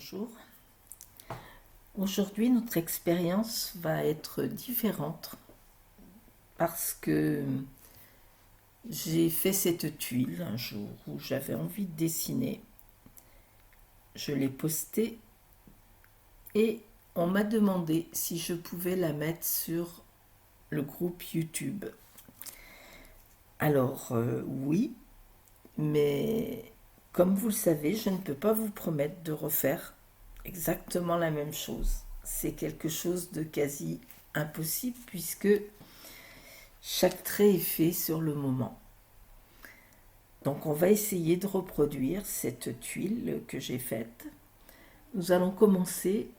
Bonjour. Aujourd'hui, notre expérience va être différente parce que j'ai fait cette tuile un jour où j'avais envie de dessiner. Je l'ai postée et on m'a demandé si je pouvais la mettre sur le groupe YouTube. Alors, oui, mais comme vous le savez, je ne peux pas vous promettre de refaire exactement la même chose. C'est quelque chose de quasi impossible puisque chaque trait est fait sur le moment. Donc on va essayer de reproduire cette tuile que j'ai faite. Nous allons commencer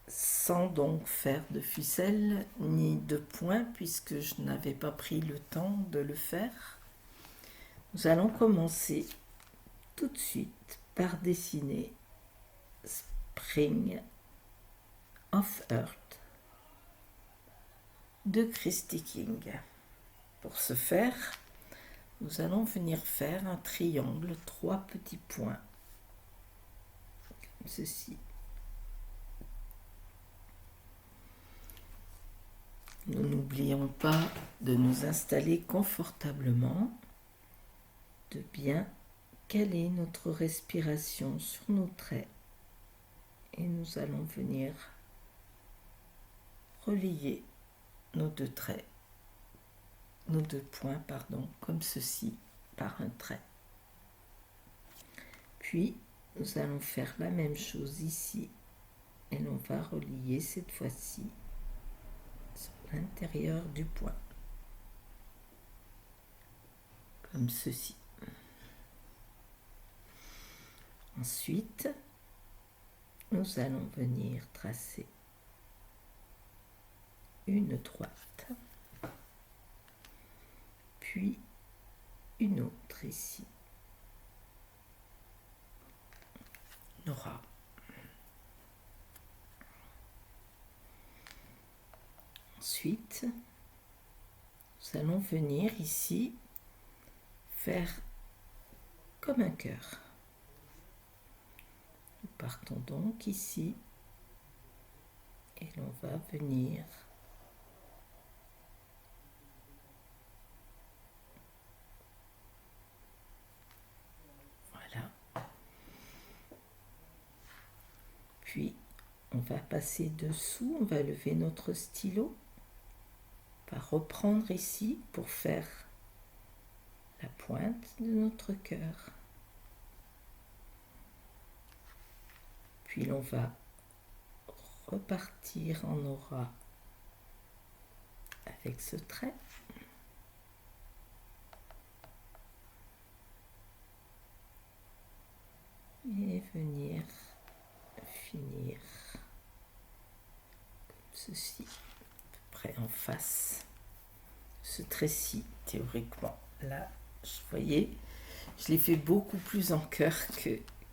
sans donc faire de ficelle ni de point puisque je n'avais pas pris le temps de le faire. Nous allons commencer tout de suite par dessiner Spring of Earth de Christy King. Pour ce faire, nous allons venir faire un triangle, 3 petits points, comme ceci. Nous n'oublions pas de nous installer confortablement, de bien caler notre respiration sur nos traits et nous allons venir relier nos deux traits, nos deux points, comme ceci, par un trait. Puis, nous allons faire la même chose ici et l'on va relier cette fois-ci sur l'intérieur du point, comme ceci. Ensuite, nous allons venir tracer une droite, puis une autre ici. Nora. Ensuite, nous allons venir ici faire comme un cœur. Nous partons donc ici et l'on va venir voilà. Puis on va passer dessous, on va lever notre stylo, on va reprendre ici pour faire la pointe de notre cœur. Puis l'on va repartir en aura avec ce trait. Et venir finir comme ceci, à peu près en face. Ce trait-ci, théoriquement, là, vous voyez, je l'ai fait beaucoup plus en cœur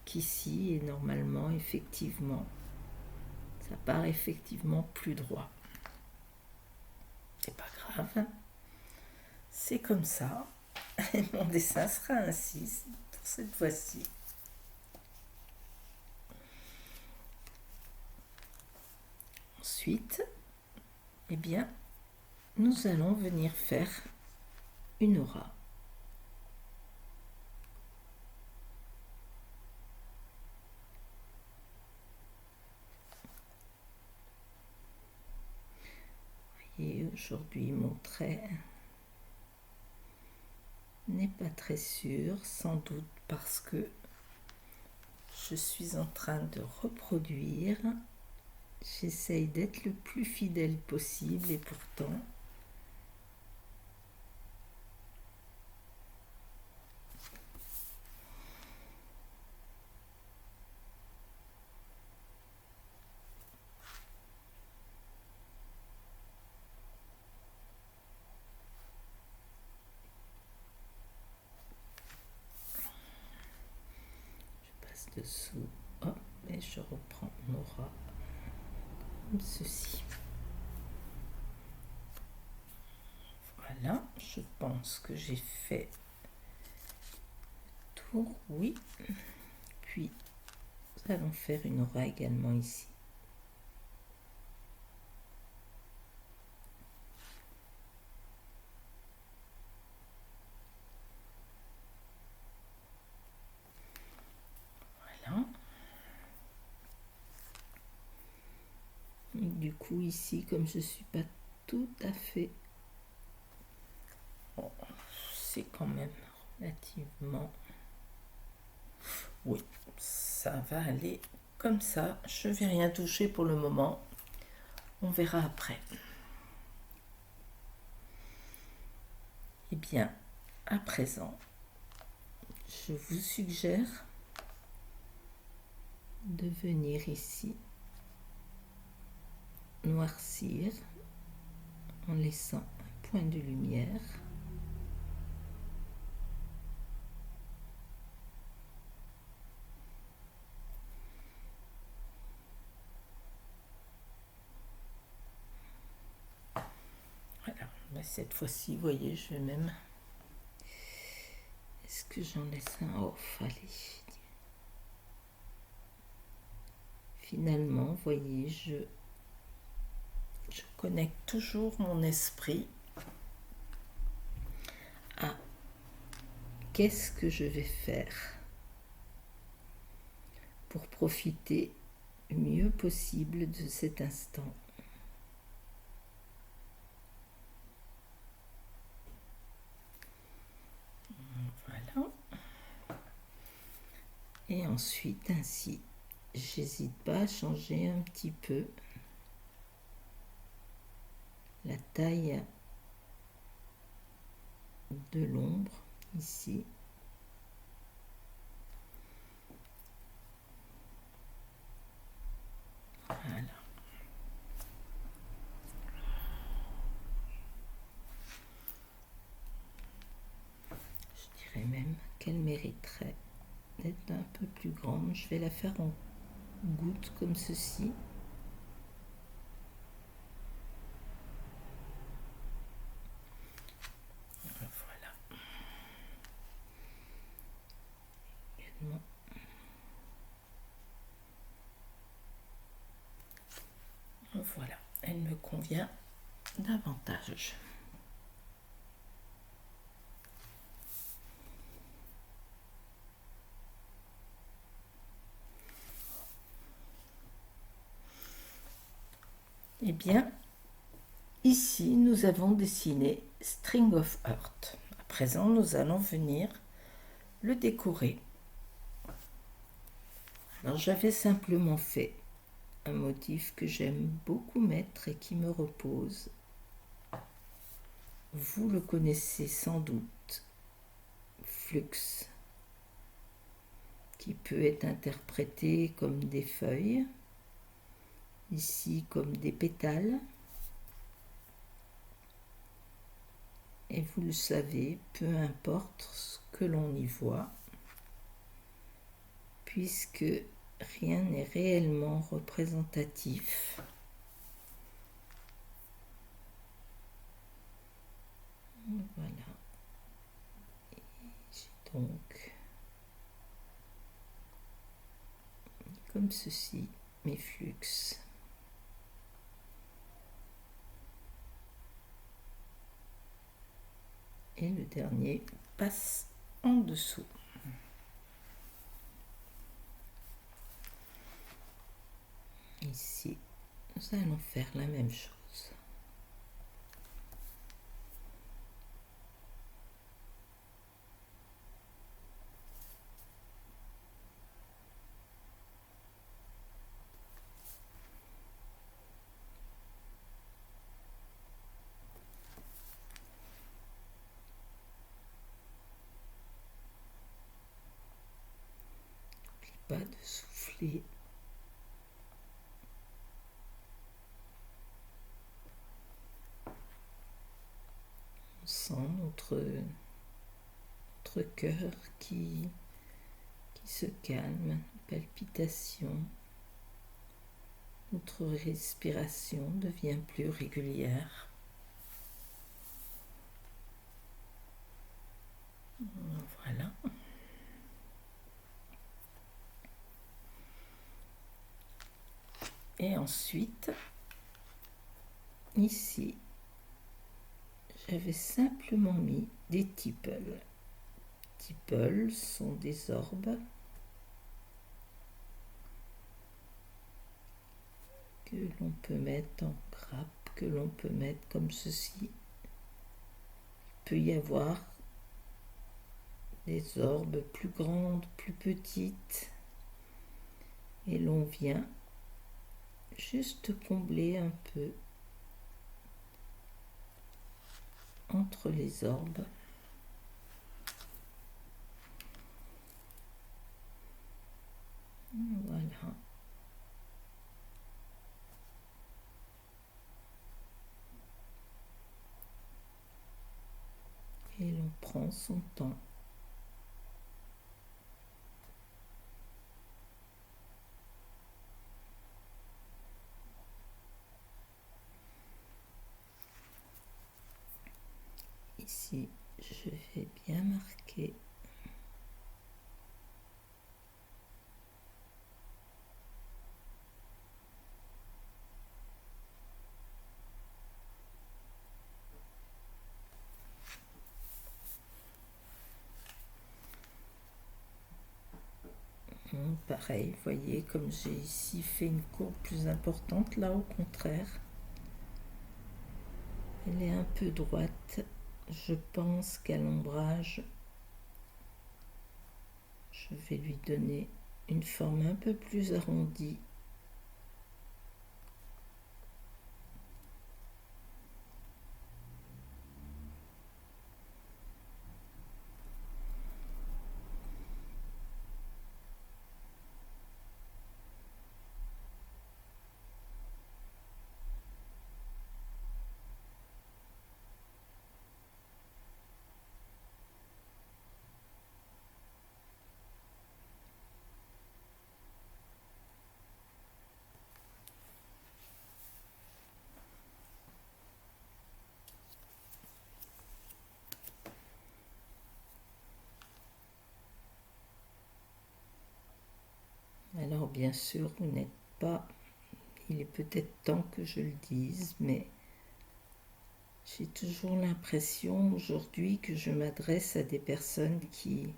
qu'ici et normalement, effectivement, ça part effectivement plus droit. C'est pas grave, c'est comme ça. Et mon dessin sera ainsi pour cette fois-ci. Ensuite, eh bien, nous allons venir faire une aura. Et aujourd'hui, mon trait n'est pas très sûr, sans doute parce que je suis en train de reproduire. J'essaye d'être le plus fidèle possible et pourtant, je passe dessous, hop, et je reprends mon aura comme ceci. Voilà, je pense que j'ai fait le tour, oui. Puis, Nous allons faire une aura également ici. Voilà. Et du coup ici, comme je ne suis pas tout à fait... Bon, c'est quand même relativement... Oui, ça va aller comme ça. Je ne vais rien toucher pour le moment. On verra après. Eh bien, à présent, je vous suggère de venir ici noircir en laissant un point de lumière. Voilà, mais cette fois-ci, vous voyez, je vais même... Est-ce que j'en laisse un off? Allez. Finalement, vous voyez, je connecte toujours mon esprit à qu'est-ce que je vais faire pour profiter le mieux possible de cet instant. Voilà. Et ensuite, ainsi, j'hésite pas à changer un petit peu la taille de l'ombre ici. Voilà. Je dirais même qu'elle mériterait d'être un peu plus grande. Je vais la faire en gouttes comme ceci. Voilà. Également. Voilà, elle me convient davantage. Eh bien, ici, nous avons dessiné String of Heart. À présent, nous allons venir le décorer. Alors, j'avais simplement fait un motif que j'aime beaucoup mettre et qui me repose. Vous le connaissez sans doute, Flux, qui peut être interprété comme des feuilles, ici comme des pétales. Et vous le savez, peu importe ce que l'on y voit, puisque rien n'est réellement représentatif. Voilà. J'ai donc, comme ceci, mes flux. Et le dernier passe en dessous. Ici, nous allons faire la même chose. N'oublie pas de souffler. On sent notre cœur qui se calme, palpitation. Notre respiration devient plus régulière. Voilà. Et ensuite, ici, j'avais simplement mis des tipples. Tipples sont des orbes que l'on peut mettre en grappe, que l'on peut mettre comme ceci. Il peut y avoir des orbes plus grandes, plus petites, et l'on vient juste combler un peu entre les orbes. Voilà. Et l'on prend son temps. Ici, je vais bien marquer. Pareil, vous voyez, comme j'ai ici fait une courbe plus importante, là au contraire, elle est un peu droite. Je pense qu'à l'ombrage, je vais lui donner une forme un peu plus arrondie. Alors bien sûr, vous n'êtes pas, il est peut-être temps que je le dise, mais j'ai toujours l'impression aujourd'hui que je m'adresse à des personnes qui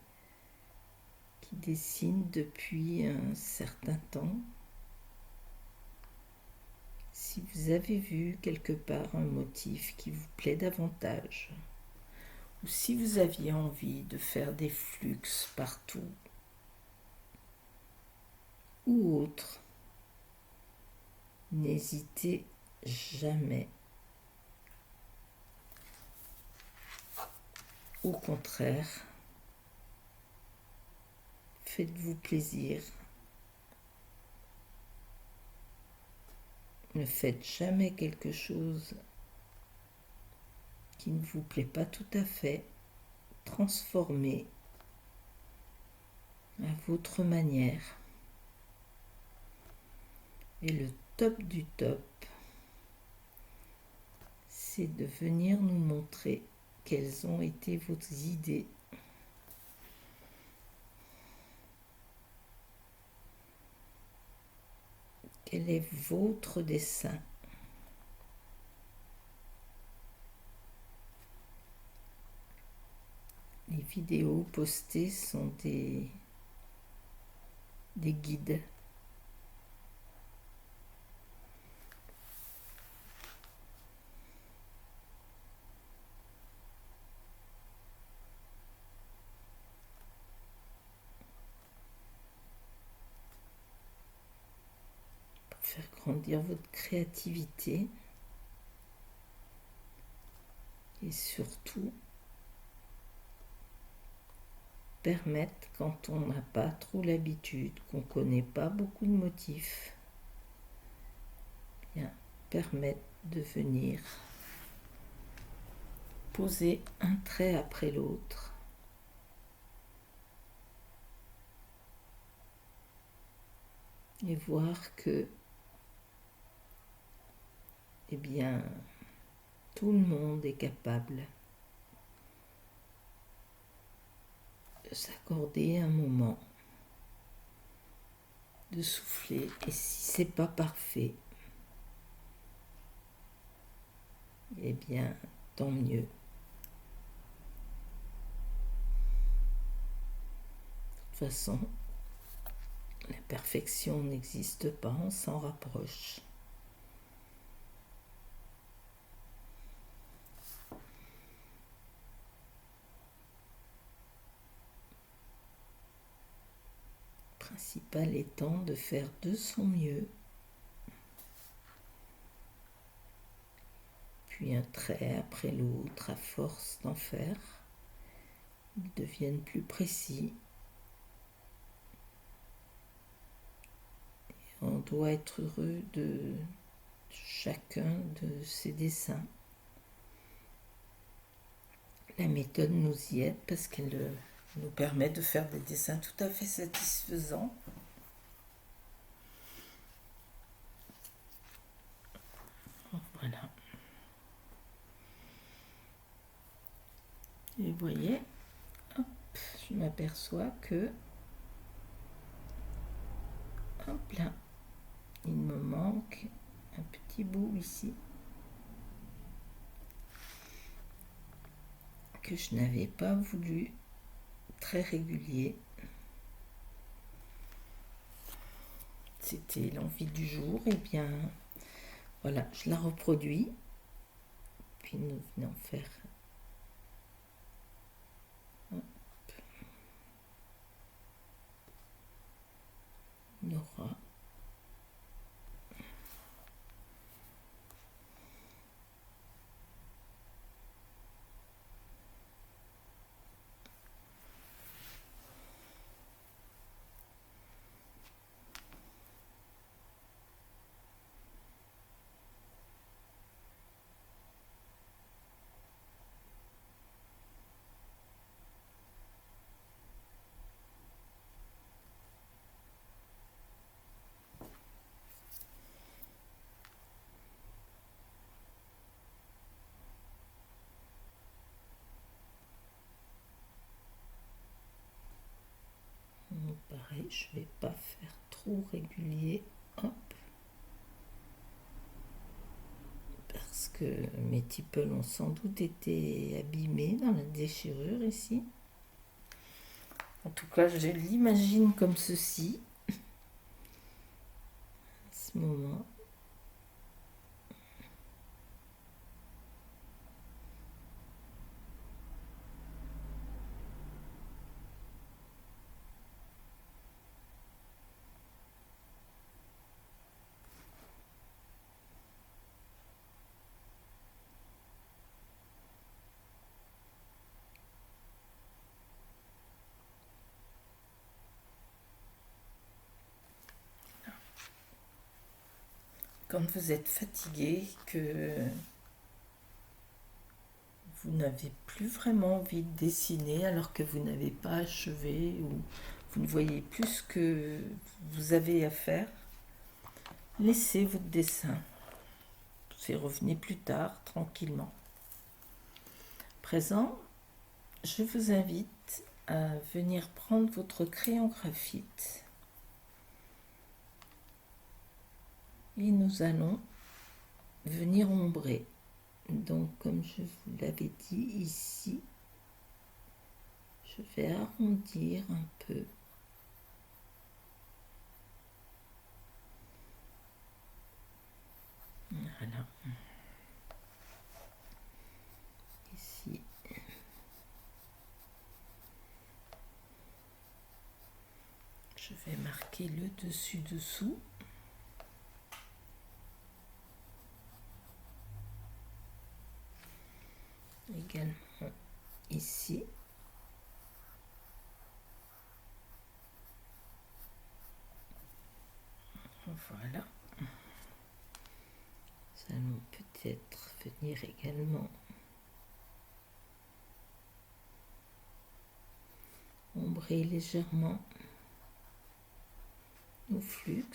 dessinent depuis un certain temps. Si vous avez vu quelque part un motif qui vous plaît davantage, ou si vous aviez envie de faire des flux partout, ou autre, n'hésitez jamais. Au contraire, faites-vous plaisir. Ne faites jamais quelque chose qui ne vous plaît pas tout à fait. Transformez à votre manière. Et le top du top, c'est de venir nous montrer quelles ont été vos idées. Quel est votre dessin? Les vidéos postées sont des guides. Pour faire grandir votre créativité et surtout permettre, quand on n'a pas trop l'habitude, qu'on ne connaît pas beaucoup de motifs, bien, permettre de venir poser un trait après l'autre et voir que, eh bien, tout le monde est capable de s'accorder un moment de souffler. Et si c'est pas parfait, eh bien, tant mieux. De toute façon, la perfection n'existe pas, on s'en rapproche. Le principal étant de faire de son mieux. Puis un trait après l'autre, à force d'en faire, ils deviennent plus précis. On doit être heureux de chacun de ces dessins. La méthode nous y aide parce qu'elle nous permet de faire des dessins tout à fait satisfaisants. Voilà. Et vous voyez, hop, je m'aperçois que, hop là, il me manque un petit bout ici que je n'avais pas voulu, très régulier. C'était l'envie du jour, et bien voilà, je la reproduis. Puis nous venons faire une aura. Pareil, je ne vais pas faire trop régulier. Hop. Parce que mes tiples ont sans doute été abîmés dans la déchirure ici. En tout cas, je l'imagine comme ceci. À ce moment. Quand vous êtes fatigué, que vous n'avez plus vraiment envie de dessiner alors que vous n'avez pas achevé ou vous ne voyez plus ce que vous avez à faire, laissez votre dessin. Et revenez plus tard, tranquillement. À présent, je vous invite à venir prendre votre crayon graphite et nous allons venir ombrer. Donc, comme je vous l'avais dit ici, je vais arrondir un peu. Voilà. Ici. Je vais marquer le dessus-dessous. Également ici. Voilà. Nous allons peut-être venir également ombrer légèrement nos flux.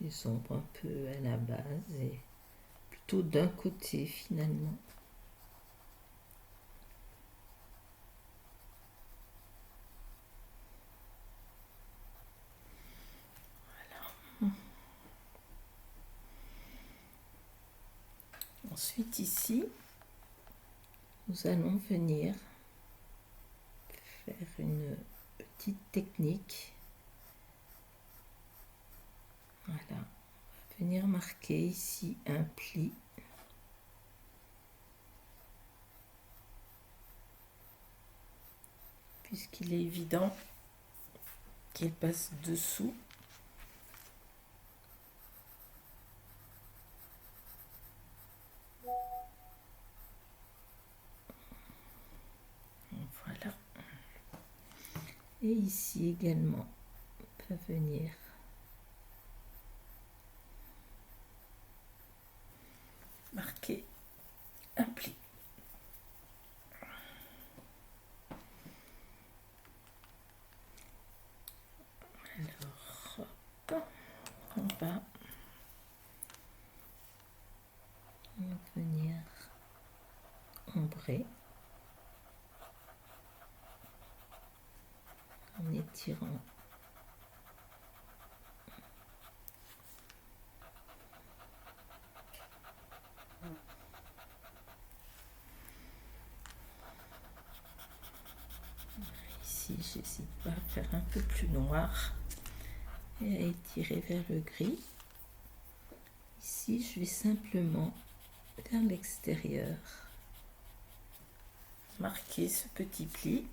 des ombres un peu à la base et plutôt d'un côté finalement. Ensuite ici, nous allons venir faire une petite technique. Voilà, venir marquer ici un pli. Puisqu'il est évident qu'il passe dessous. Voilà. Et ici également, on peut venir marquer un pli. Alors, hop, on va venir ombrer en étirant ici. J'hésite pas à faire un peu plus noir et à étirer vers le gris. Ici, je vais simplement vers l'extérieur marquer ce petit pli.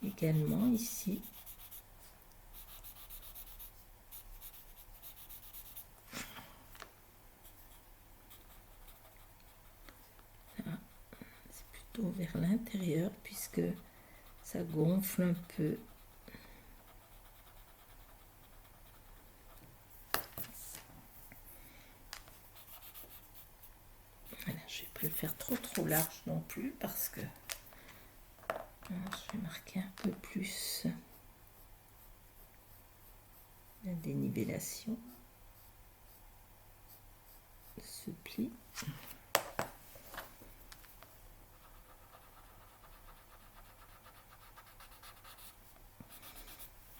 Également ici. Là, c'est plutôt vers l'intérieur puisque ça gonfle un peu. Voilà, je ne vais pas le faire trop large non plus parce que je vais marquer un peu plus la dénivellation de ce pli.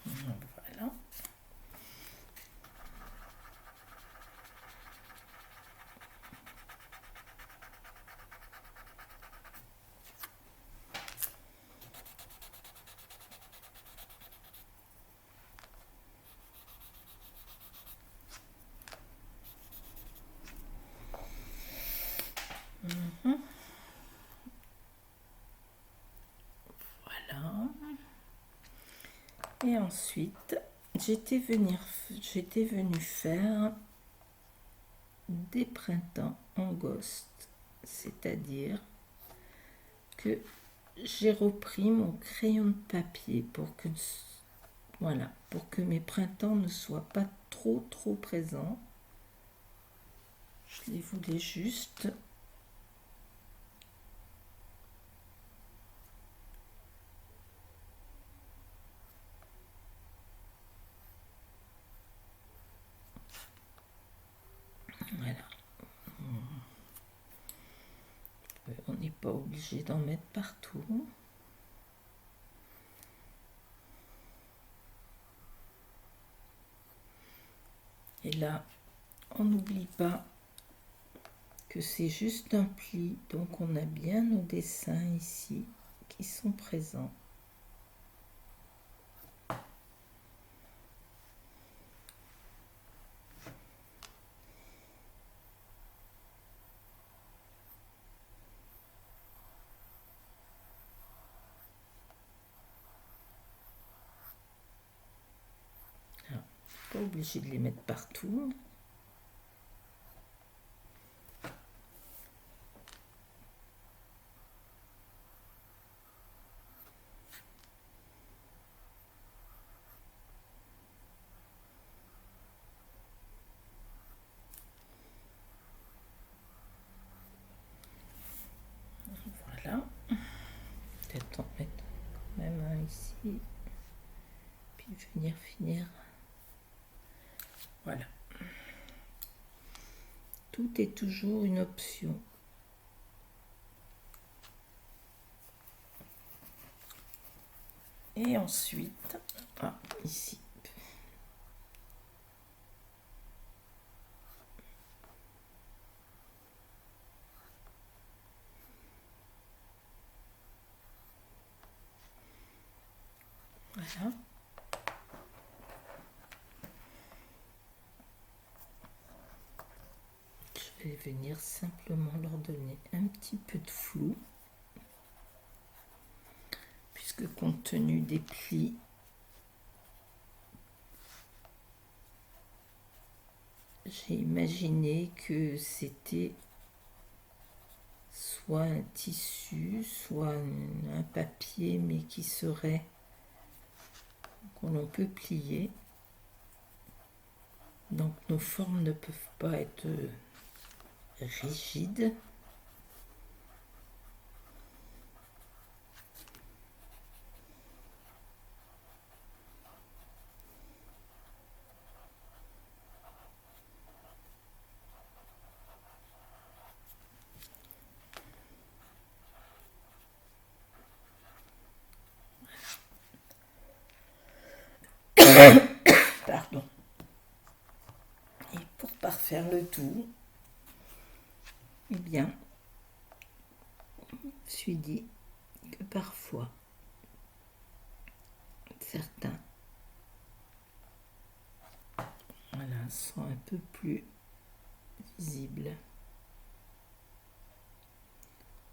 Voilà. Voilà. Et ensuite, j'étais venu faire des printemps en ghost, c'est-à-dire que j'ai repris mon crayon de papier pour que, voilà, pour que mes printemps ne soient pas trop présents. Je les voulais juste voilà. On n'est pas obligé d'en mettre partout. Et là, on n'oublie pas que c'est juste un pli, donc on a bien nos dessins ici qui sont présents. Alors, pas obligé de les mettre partout. Voilà. Peut-être en mettre quand même un ici. Puis venir finir Voilà. Tout est toujours une option. Et ensuite, ici. Voilà. Je vais venir simplement leur donner un petit peu de flou, puisque compte tenu des plis, j'ai imaginé que c'était soit un tissu, soit un papier, mais qui serait qu'on peut plier. Donc nos formes ne peuvent pas être rigides. Pardon. Et pour parfaire le tout, eh bien, je me suis dit que parfois, certains sont un peu plus visibles.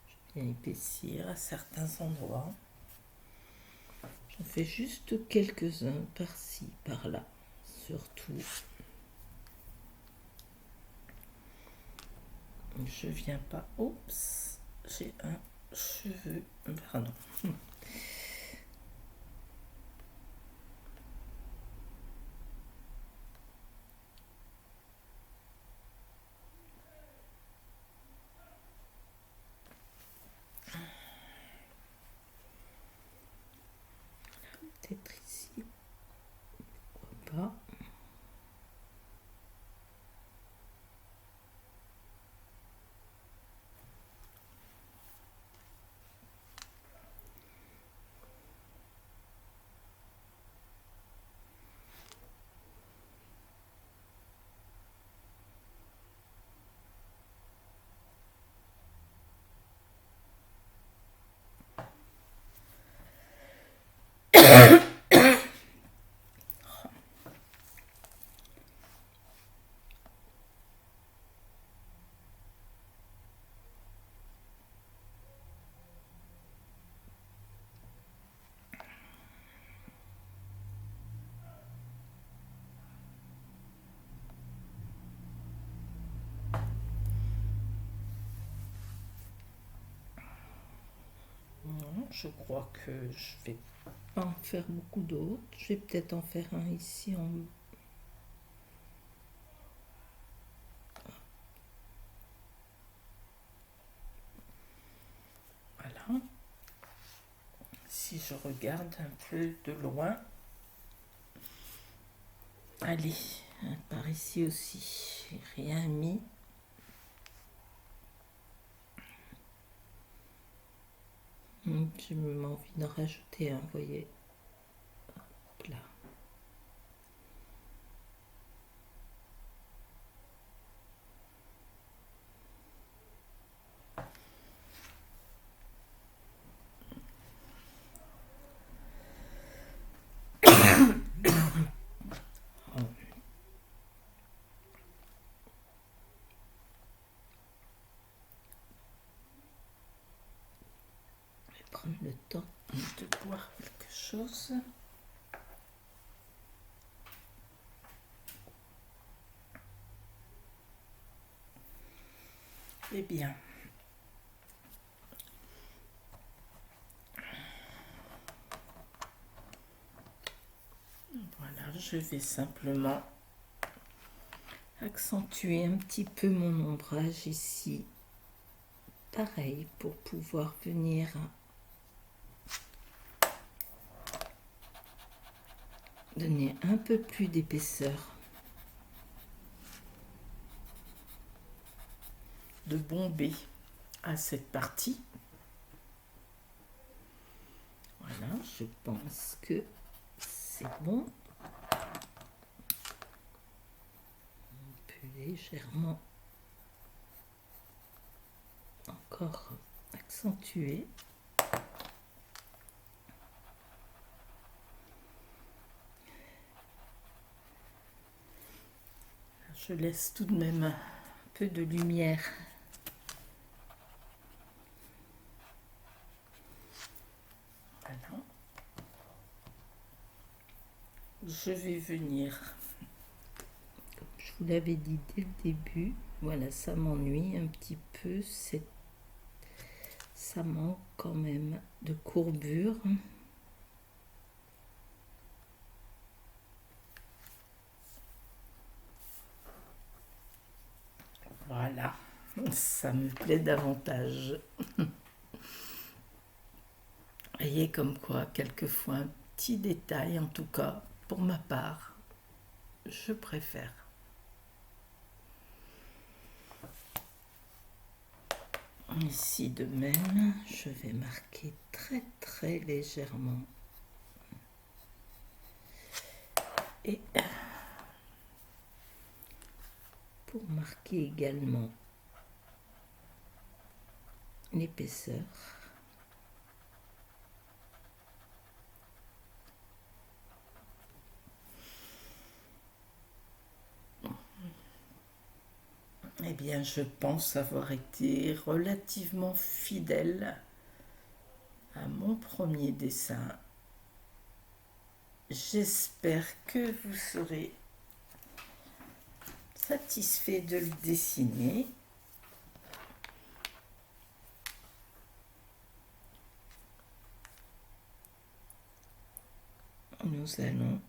Je viens épaissir à certains endroits. J'en fais juste quelques-uns par-ci, par-là, surtout. Je viens pas. Oups, j'ai un cheveu. Pardon. Peut-être ici. Pourquoi pas. Non, je crois que je vais pas en faire beaucoup d'autres. Je vais peut-être en faire un ici en haut. Voilà. Si je regarde un peu de loin. Allez, par ici aussi. J'ai rien mis. J'ai même envie d'en rajouter un, vous voyez. Hop là. Prendre le temps de boire quelque chose. Eh bien, voilà, je vais simplement accentuer un petit peu mon ombrage ici. Pareil, pour pouvoir venir donner un peu plus d'épaisseur de bomber à cette partie. Voilà, je pense que c'est bon. On peut légèrement encore accentuer. Je laisse tout de même un peu de lumière. Voilà. Je vais venir, comme je vous l'avais dit dès le début, voilà, ça m'ennuie un petit peu, ça manque quand même de courbure. Voilà, ça me plaît davantage. Vous voyez comme quoi, quelquefois, un petit détail, en tout cas, pour ma part, je préfère. Ici de même, je vais marquer très très légèrement. Et pour marquer également l'épaisseur, eh bien, je pense avoir été relativement fidèle à mon premier dessin. J'espère que vous serez satisfait de le dessiner. Nous allons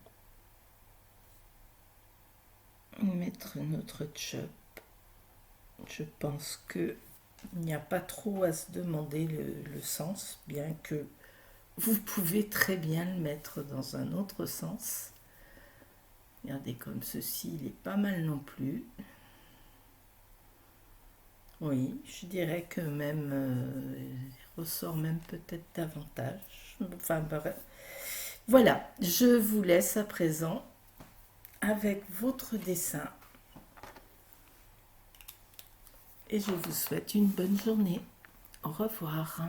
mettre notre chop. Je pense qu'il n'y a pas trop à se demander le sens, bien que vous pouvez très bien le mettre dans un autre sens. Regardez comme ceci, il est pas mal non plus. Oui, je dirais que même il ressort même peut-être davantage. Enfin bref. Voilà, je vous laisse à présent avec votre dessin. Et je vous souhaite une bonne journée. Au revoir.